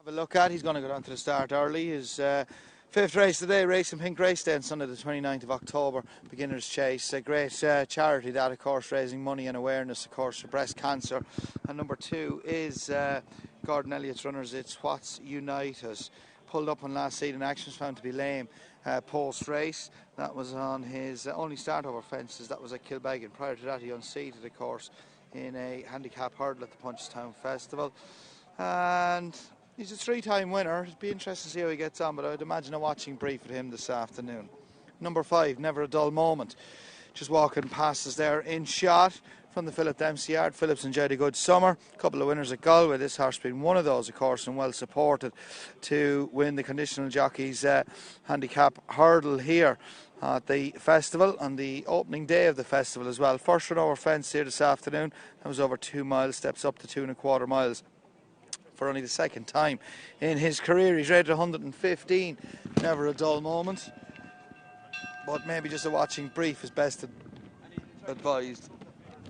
Have a look at. He's going to go down to the start early. His fifth race today, Racing Pink Race Day on Sunday the 29th of October, Beginner's Chase. A great charity that, of course, raising money and awareness, of course, for breast cancer. And number 2 is Gordon Elliott's runners. It's What's United. Pulled up on last seat in action, was found to be lame post race. That was on his only start over fences. That was at Kilbeggan. Prior to that, he unseated, of course, in a handicap hurdle at the Punchestown Festival. And he's a 3-time winner. It'd be interesting to see how he gets on, but I would imagine a watching brief with him this afternoon. Number 5, Never a Dull Moment. Just walking past us there in shot from the Philip Dempsey yard. Philip's enjoyed a good summer. A couple of winners at Galway. This horse being one of those, of course, and well supported to win the conditional jockeys handicap hurdle here at the festival on the opening day of the festival as well. First run over fence here this afternoon. That was over 2 miles, steps up to 2.25 miles. For only the second time in his career. He's rated 115. Never a dull moment. But maybe just a watching brief is best advised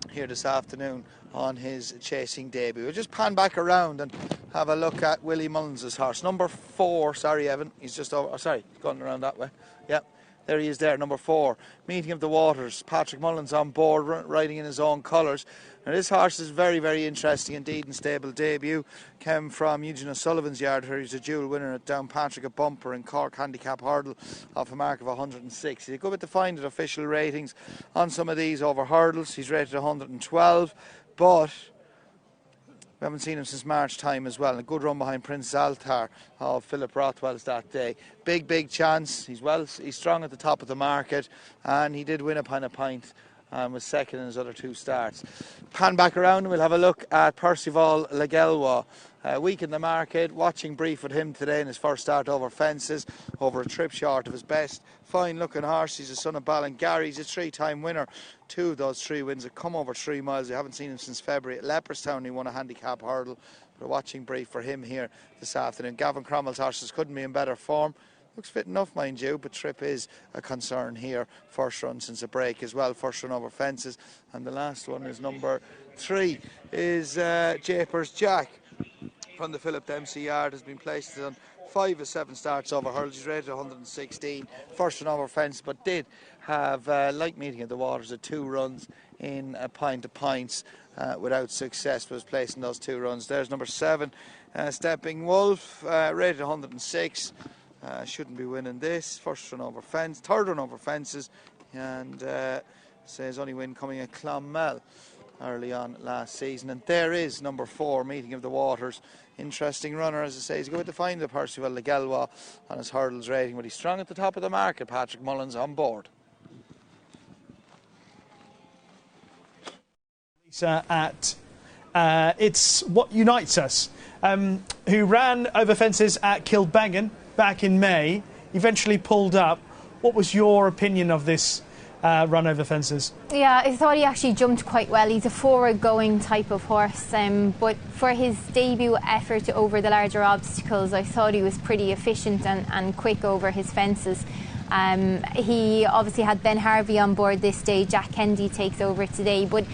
here this afternoon on his chasing debut. We'll just pan back around and have a look at Willie Mullins' horse. Number 4, sorry Evan, he's just over, he's gone around that way. Yep. There he is there, number 4. Meeting of the Waters. Patrick Mullins on board, riding in his own colours. Now this horse is very, very interesting indeed in stable debut. Came from Eugene O'Sullivan's yard where he's a dual winner at Downpatrick, a bumper in Cork handicap hurdle off a mark of 106. He's a good bit to find at official ratings on some of these over hurdles. He's rated 112, but we haven't seen him since March time as well. A good run behind Prince Zaltar of Philip Rothwell's that day. Big chance. He's strong at the top of the market, and he did win upon a pint and was second in his other 2 starts. Pan back around and we'll have a look at Percival Legelwa. Week in the market, watching brief with him today in his first start over fences, over a trip short of his best. Fine looking horse. He's a son of Ballingarry. He's a 3-time winner. 2 of those 3 wins have come over 3 miles. We haven't seen him since February at Leopardstown. He won a handicap hurdle. But a watching brief for him here this afternoon. Gavin Cromwell's horses couldn't be in better form. Looks fit enough, mind you, but trip is a concern here. First run since a break as well. First run over fences. And the last one is number 3, is Japers Jack from the Philip Dempsey yard. Has been placed on 5 of 7 starts over hurdles. He's rated 116. First run over fence, but did have like Meeting of the Waters at 2 runs in a pint of pints without success, but was placed in those 2 runs. There's number 7, Stepping Wolf, rated 106. Shouldn't be winning this. First run over fence, third run over fences, and says only win coming at Clonmel early on last season. And there is number 4, Meeting of the Waters. Interesting runner, as I say. He's going to find the Percival Legelwa on his hurdles rating, but he's strong at the top of the market. Patrick Mullins on board. At it's What Unites Us, who ran over fences at Kilbeggan back in May, eventually pulled up. What was your opinion of this run over fences? Yeah, I thought he actually jumped quite well. He's a forward-going type of horse, but for his debut effort over the larger obstacles, I thought he was pretty efficient and quick over his fences. He obviously had Ben Harvey on board this day. Jack Kennedy takes over today, but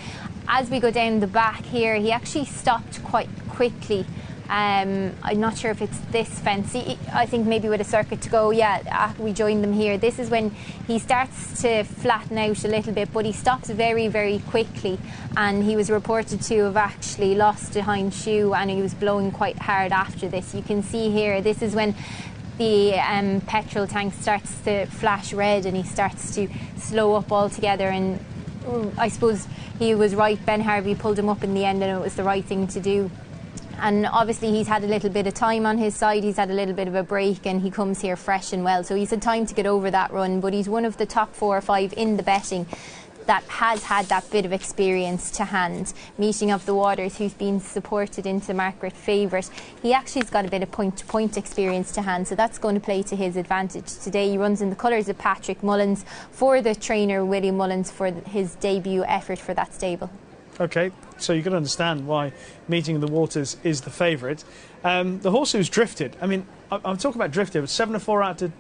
as we go down the back here, he actually stopped quite quickly. I'm not sure if it's this fence. I think maybe with a circuit to go, we joined them here. This is when he starts to flatten out a little bit, but he stops very, very quickly. And he was reported to have actually lost a hind shoe, and he was blowing quite hard after this. You can see here, this is when the petrol tank starts to flash red and he starts to slow up altogether. And I suppose he was right. Ben Harvey pulled him up in the end, and it was the right thing to do. And obviously he's had a little bit of time on his side, he's had a little bit of a break, and he comes here fresh and well, so he's had time to get over that run. But he's one of the top 4 or 5 in the betting that has had that bit of experience to hand. Meeting of the Waters, who's been supported into Margaret favourite, he actually has got a bit of point-to-point experience to hand, so that's going to play to his advantage today. He runs in the colours of Patrick Mullins for the trainer William Mullins for his debut effort for that stable. Okay, so you can understand why Meeting of the Waters is the favourite. The horse who's drifted, I mean, I'm talking about drifted, 7-4 out to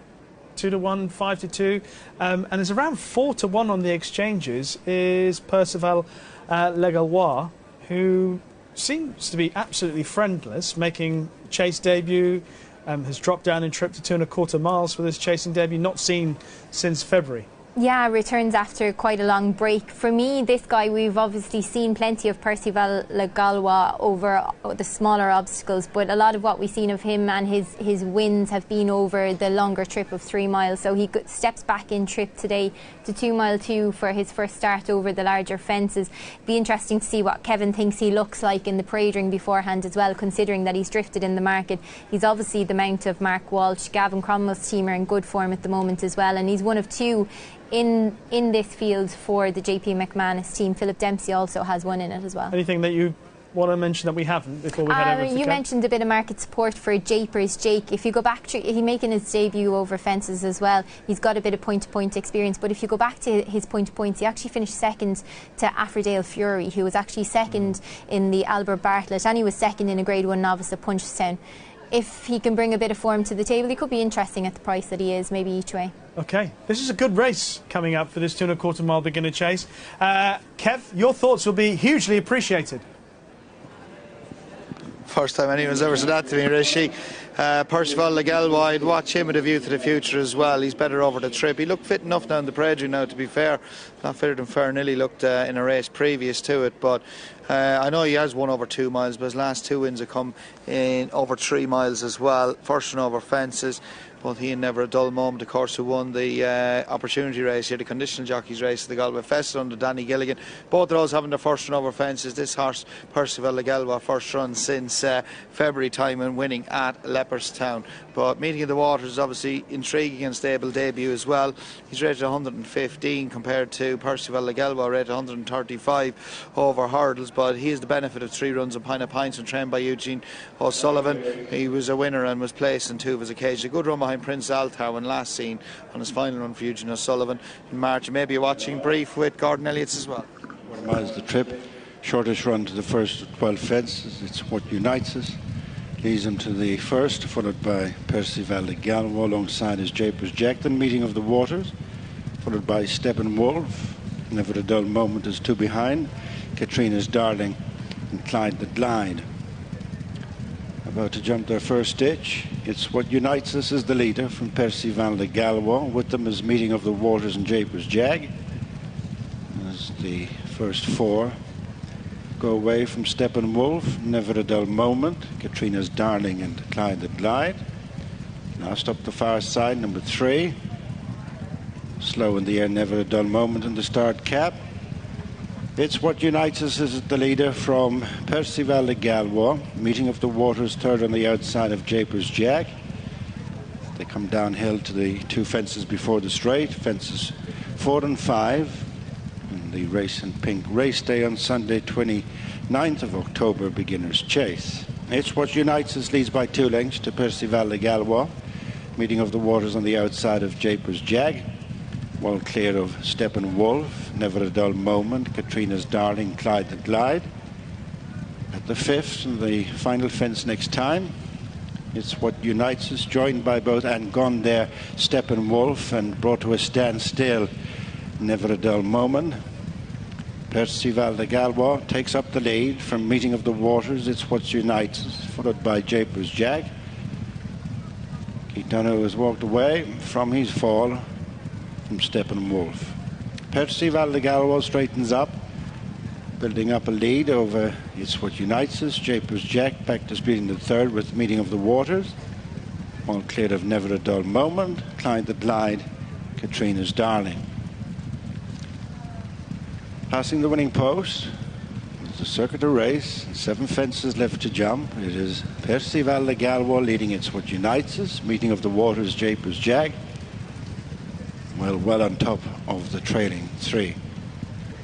2-1, 5-2, and there's around 4-1 on the exchanges is Percival Legelwa, who seems to be absolutely friendless, making chase debut, has dropped down in trip to 2.25 miles for this chasing debut, not seen since February. Yeah, returns after quite a long break. For me, this guy, we've obviously seen plenty of Percival Le Galway over the smaller obstacles, but a lot of what we've seen of him and his wins have been over the longer trip of 3 miles. So he steps back in trip today to 2 mile 2 for his first start over the larger fences. Be interesting to see what Kevin thinks he looks like in the parade ring beforehand as well, considering that he's drifted in the market. He's obviously the mount of Mark Walsh. Gavin Cromwell's team are in good form at the moment as well, and he's one of two in this field for the JP McManus team. Philip Dempsey also has one in it as well. Anything that you want to mention that we haven't before we head over to You mentioned a bit of market support for Japers Jake. If you go back to, he's making his debut over fences as well. He's got a bit of point-to-point experience, but if you go back to his point-to-points, he actually finished second to Affordale Fury, who was actually second in the Albert Bartlett, and he was second in a Grade 1 novice at Punchestown. If he can bring a bit of form to the table, he could be interesting at the price that he is, maybe each way. OK, this is a good race coming up for this 2.25 mile beginner chase. Kev, your thoughts will be hugely appreciated. First time anyone's ever said that to me, Rishi. Percival Le Galway, I'd watch him with a view to the future as well. He's better over the trip. He looked fit enough down the parade now, to be fair. Not fitter than Fairnilly looked in a race previous to it, but I know he has won over 2 miles, but his last 2 wins have come in over 3 miles as well. First one over fences. Both he and Never a Dull Moment, of course, who won the opportunity race here, the conditional jockeys race at the Galway Festival under Danny Gilligan. Both of those having their first run over fences. This horse, Percival Le Galway, first run since February time and winning at Leopardstown. But Meeting of the Waters is obviously intriguing and stable debut as well. He's rated 115 compared to Percival Le Galway, rated 135 over hurdles. But he has the benefit of 3 runs on Pine of Pints and trained by Eugene O'Sullivan. He was a winner and was placed in 2 of his occasions. A good run behind Prince Altar when last seen on his final run for Eugene O'Sullivan in March. And maybe a watching brief with Gordon Elliott's as well. 1 miles the trip, shortest run to the first 12 fences. It's what unites us. Leads him to the first, followed by Percival Le Galway alongside his Japers Jack. Then Meeting of the Waters, followed by Steppenwolf. Never a Dull Moment is 2 behind. Katrina's Darling and Clyde the Glide. About to jump their first ditch. It's what unites us as the leader from Percival Le Galway. With them is Meeting of the Waters and Japers Jag. As the first 4 go away from Steppenwolf, Never a Dull Moment, Katrina's Darling and Clyde the Glide. Last up the far side, number 3. Slow in the air, Never a Dull Moment in the start cap. It's what unites us as the leader from Percival Le Galway. Meeting of the Waters, third on the outside of Japers Jag. They come downhill to the 2 fences before the straight, fences 4 and 5. And the race in pink race day on Sunday, 29th of October, beginner's chase. It's what unites us leads by 2 lengths to Percival Le Galway. Meeting of the Waters on the outside of Japers Jag. Well clear of Steppenwolf, Never a Dull Moment, Katrina's Darling, Clyde the Glide. At the 5th and the final fence next time, it's what unites us, joined by both and gone there, Steppenwolf, and brought to a standstill, Never a Dull Moment. Percival Le Galway takes up the lead from Meeting of the Waters. It's what unites us, followed by Japers Jag. Keith Donoghue has walked away from his fall from Steppenwolf. Percival Le Galway straightens up, building up a lead over It's What Unites Us. Japers Jag back to speed in the third with Meeting of the Waters. All cleared of Never a Dull Moment, Clyde the Glide, Katrina's Darling. Passing the winning post, it's a circuit race, 7 fences left to jump. It is Percival Le Galway leading It's What Unites Us. Meeting of the Waters, Japers Jag. Well on top of the trailing 3.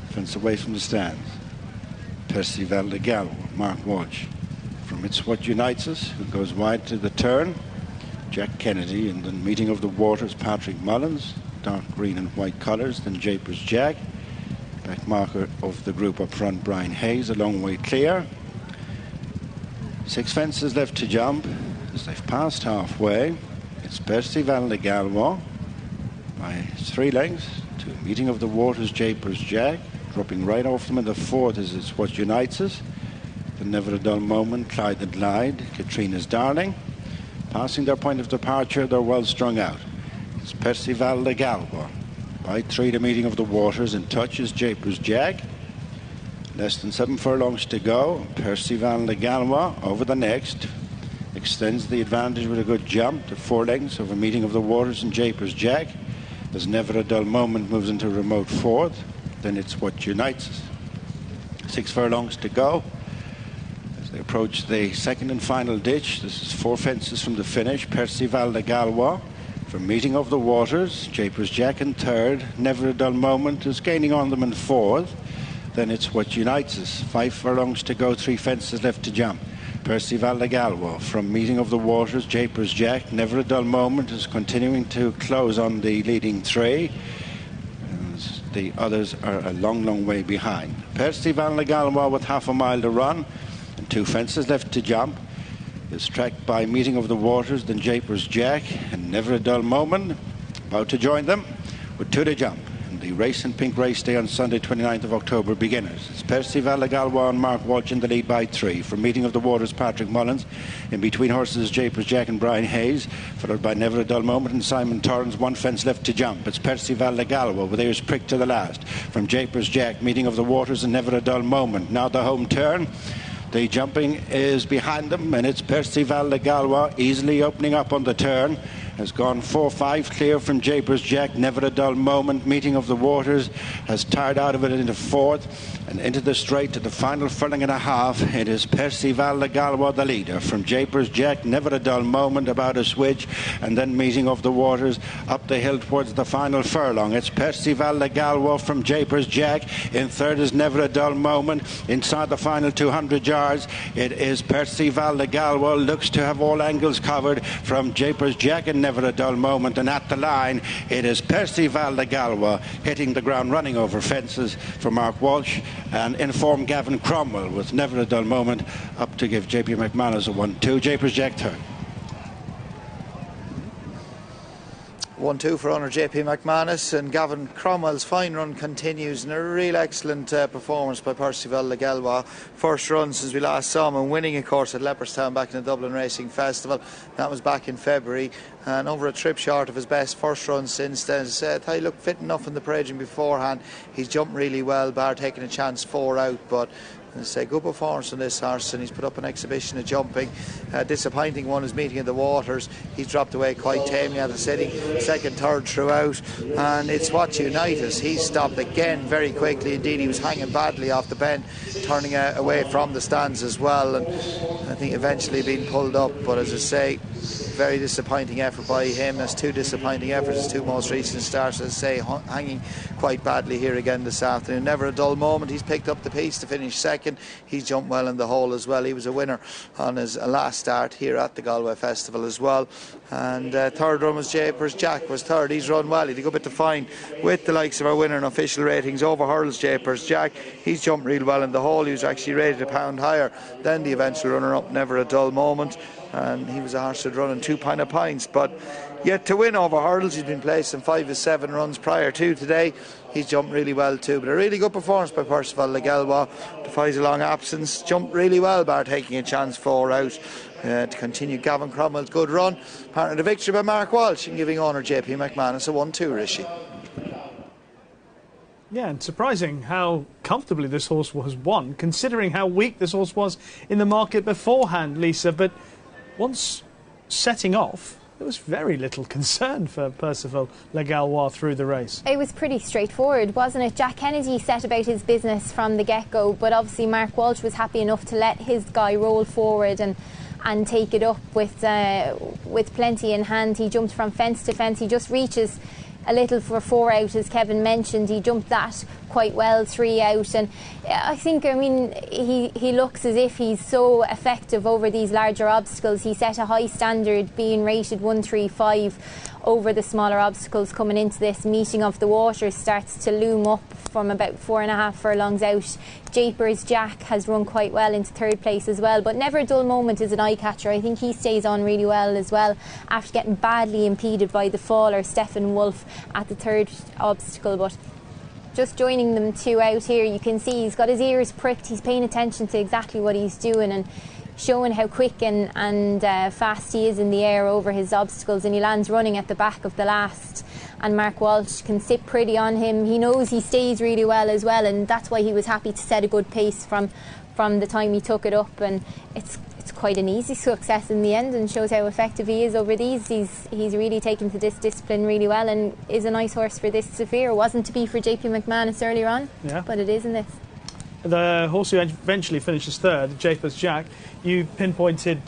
Fence away from the stands. Percival Le Galway, Mark Walsh. From It's What Unites Us, who goes wide to the turn. Jack Kennedy, and then Meeting of the Waters, Patrick Mullins. Dark green and white colours, then Japers Jag. Back marker of the group up front, Brian Hayes, a long way clear. 6 fences left to jump. As they've passed halfway, it's Percival Le Galway by 3 lengths to Meeting of the Waters, Japers Jag. Dropping right off them in the 4th is It's What Unites Us. The Never a Dull Moment, Clyde and Glide, Katrina's Darling. Passing their point of departure, they're well strung out. It's Percival de Galway. By 3, the Meeting of the Waters. In touch is Japers Jack. Less than 7 furlongs to go. Percival de Galway over the next. Extends the advantage with a good jump to 4 lengths over Meeting of the Waters and Japers Jack. There's Never a Dull Moment moves into remote 4th. Then it's What Unites Us. 6 furlongs to go. As they approach the second and final ditch, this is 4 fences from the finish. Percival de Galway from Meeting of the Waters. Japers Jack in 3rd. Never a Dull Moment is gaining on them in 4th. Then it's What Unites Us. 5 furlongs to go, 3 fences left to jump. Percival de Galway from Meeting of the Waters. Japers Jack, Never a Dull Moment is continuing to close on the leading 3. The others are a long, long way behind. Percival de Galway with half a mile to run and 2 fences left to jump is tracked by Meeting of the Waters, then Japers Jack and Never a Dull Moment about to join them with 2 to jump. And the race in Pink Race Day on Sunday 29th of October beginners. It's Percival de Galway and Mark Walsh in the lead by 3. From Meeting of the Waters, Patrick Mullins. In between horses, Japers Jack and Brian Hayes, followed by Never a Dull Moment and Simon Torrance. 1 fence left to jump. It's Percival de Galway with ears pricked to the last. From Japers Jack, Meeting of the Waters and Never a Dull Moment. Now the home turn. The jumping is behind them, and it's Percival de Galway easily opening up on the turn. Has gone 4-5 clear from Japers Jack. Never a Dull Moment. Meeting of the Waters has tired out of it into 4th and into the straight to the final furlong and a half. It is Percival de Galway the leader. From Japers Jack, Never a Dull Moment about a switch, and then Meeting of the Waters up the hill towards the final furlong. It's Percival de Galway from Japers Jack. In 3rd is Never a Dull Moment. Inside the final 200 yards, it is Percival de Galway. Looks to have all angles covered from Japers Jack and Never a Dull Moment, and at the line it is Percival de Galway hitting the ground running over fences for Mark Walsh and informed Gavin Cromwell with Never a Dull Moment up to give JP McManus a 1-2. Japers Jack 3rd. 1-2 for owner JP McManus, and Gavin Cromwell's fine run continues, and a real excellent performance by Percival de Galway. First run since we last saw him, and winning of course at Leopardstown back in the Dublin Racing Festival. That was back in February, and over a trip short of his best first run since then. As I said, he looked fit enough in the paraging beforehand. He's jumped really well, bar taking a chance 4 out, but say good performance on this horse, and he's put up an exhibition of jumping. Disappointing one is Meeting of the Waters. He's dropped away quite tamely at the city, 2nd, 3rd throughout, and it's What Unites Us. He stopped again very quickly indeed. He was hanging badly off the bend, turning away from the stands as well, and I think eventually being pulled up. But as I say, very disappointing effort by him. That's 2 disappointing efforts, his 2 most recent starts, as I say, hanging quite badly here again this afternoon. Never a Dull Moment. He's picked up the piece to finish 2nd. He's jumped well in the hole as well. He was a winner on his last start here at the Galway Festival as well. And 3rd run was Japers Jack was 3rd. He's run well. He had a good bit to find with the likes of our winner in official ratings over hurdles. Japers Jack, he's jumped real well in the hole. He was actually rated a pound higher than the eventual runner-up, Never a Dull Moment, and he was a horse that run in 2 pint of pints, but yet to win over hurdles. He's been placed in 5 of 7 runs prior to today. He's jumped really well too, but a really good performance by Percival de Galway. Defies a long absence, jumped really well, bar taking a chance 4 out. To continue Gavin Cromwell's good run. Part of the victory by Mark Walsh, and giving owner JP McManus a 1-2, Rishi. Yeah, and surprising how comfortably this horse was won, considering how weak this horse was in the market beforehand, Lisa. But once setting off, there was very little concern for Percival de Galway through the race. It was pretty straightforward, wasn't it? Jack Kennedy set about his business from the get-go, but obviously Mark Walsh was happy enough to let his guy roll forward and take it up with plenty in hand. He jumped from fence to fence. He just reaches a little for 4 out, as Kevin mentioned. He jumped that quite well, 3 out, and I think, I mean, he looks as if he's so effective over these larger obstacles. He set a high standard, being rated 135 over the smaller obstacles coming into this. Meeting of the Waters starts to loom up from about 4.5 furlongs out. Japers Jack has run quite well into 3rd place as well, but Never a Dull Moment is an eye-catcher. I think he stays on really well as well after getting badly impeded by the faller Stephen Wolfe at the 3rd obstacle. But just joining them two out here, you can see he's got his ears pricked. He's paying attention to exactly what he's doing and showing how quick and fast he is in the air over his obstacles, and he lands running at the back of the last, and Mark Walsh can sit pretty on him. He knows he stays really well as well, and that's why he was happy to set a good pace from the time he took it up, and it's quite an easy success in the end, and shows how effective he is over these. He's really taken to this discipline really well, and is a nice horse for this Severe. Wasn't to be for JP McManus earlier on, but it is in this. The horse who eventually finishes third, Japers Jack, you pinpointed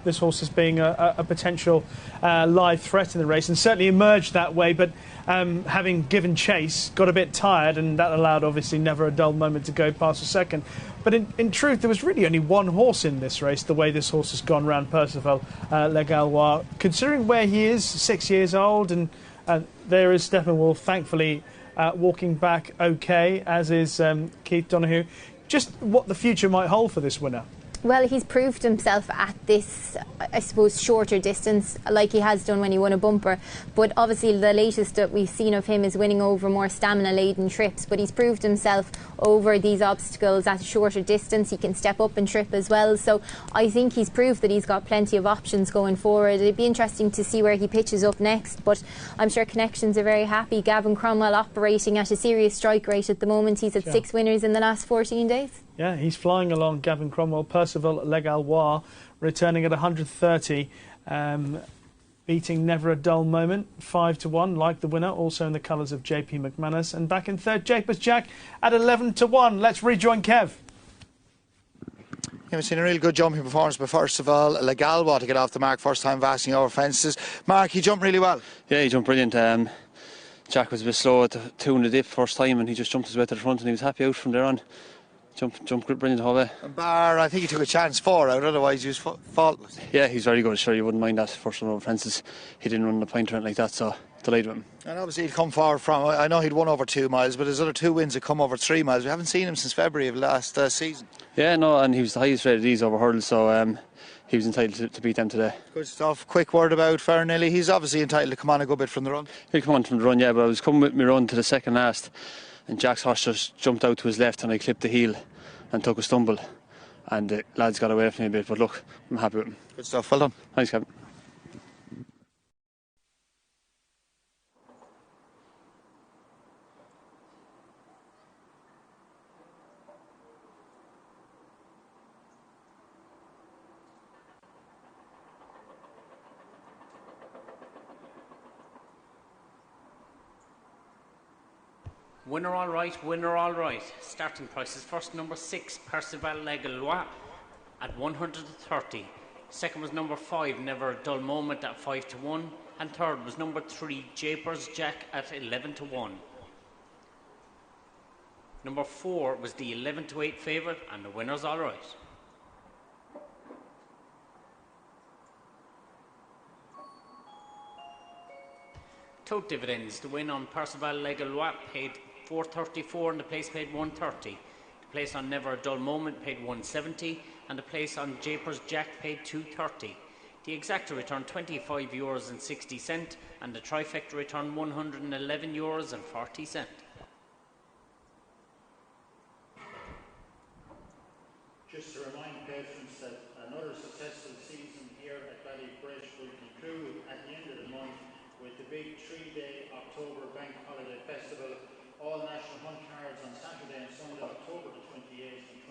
this horse as being a potential live threat in the race, and certainly emerged that way, but having given chase, got a bit tired, and that allowed obviously Never a Dull Moment to go past a second. But in truth, there was really only one horse in this race, the way this horse has gone round Percival Le Gallois. Considering where he is, 6 years old, and there is Steppenwolf, thankfully, walking back okay, as is Keith Donoghue. Just what the future might hold for this winner. Well, he's proved himself at this, I suppose, shorter distance, like he has done when he won a bumper. But obviously the latest that we've seen of him is winning over more stamina-laden trips. But he's proved himself over these obstacles at a shorter distance. He can step up and trip as well. So I think he's proved that he's got plenty of options going forward. It'd be interesting to see where he pitches up next. But I'm sure Connections are very happy. Gavin Cromwell operating at a serious strike rate at the moment. He's had 6 winners in the last 14 days. Yeah, he's flying along, Gavin Cromwell. Percival Le Gallois returning at 130, beating Never a Dull Moment 5-1, like the winner, also in the colours of JP McManus. And back in third, Japers Jack at 11-1. Let's rejoin Kev. We've seen a really good jumping performance by first of all Le Gallois to get off the mark, first time vasting over fences. Mark, he jumped really well. Yeah, he jumped brilliant. Jack was a bit slow at the 2 in the dip first time, and he just jumped his way to the front, and he was happy out from there on. Jumped brilliant the whole way. And bar, I think he took a chance 4 out, otherwise he was faultless. Yeah, he's very good. Sure, you wouldn't mind that first one over fences. He didn't run the point or anything like that, so delighted with him. And obviously he'd come forward from, I know he'd won over 2 miles, but his other 2 wins had come over 3 miles. We haven't seen him since February of last season. Yeah, no, and he was the highest rated these over hurdles, so he was entitled to beat them today. Good stuff. Quick word about Fairnilly. He's obviously entitled to come on a good bit from the run. He'll come on from the run, yeah, but I was coming with my run to the second last, and Jack's horse just jumped out to his left, and I clipped the heel and took a stumble, and the lads got away from me a bit, but look, I'm happy with him. Good stuff, well done. Thanks, Kevin. Winner all right, winner all right. Starting price is first number 6, Percival Le Gallois at 130. Second was number 5, Never a Dull Moment at 5-1. And third was number 3, Japers Jack at 11-1. Number 4 was the 11-8 favourite, and the winner's all right. Tote dividends. The win on Percival Le Gallois paid $4.34 and the place paid $1.30. The place on Never a Dull Moment paid $1.70 and the place on Japers Jack paid $2.30. The exacta returned €25.60 and the trifecta returned €111.40. Just to remind patrons that another successful season here at Ballybridge will conclude at the end of the month with the big 3-day October Bank Holiday Festival. All national hunt cards on Saturday and Sunday, October the 28th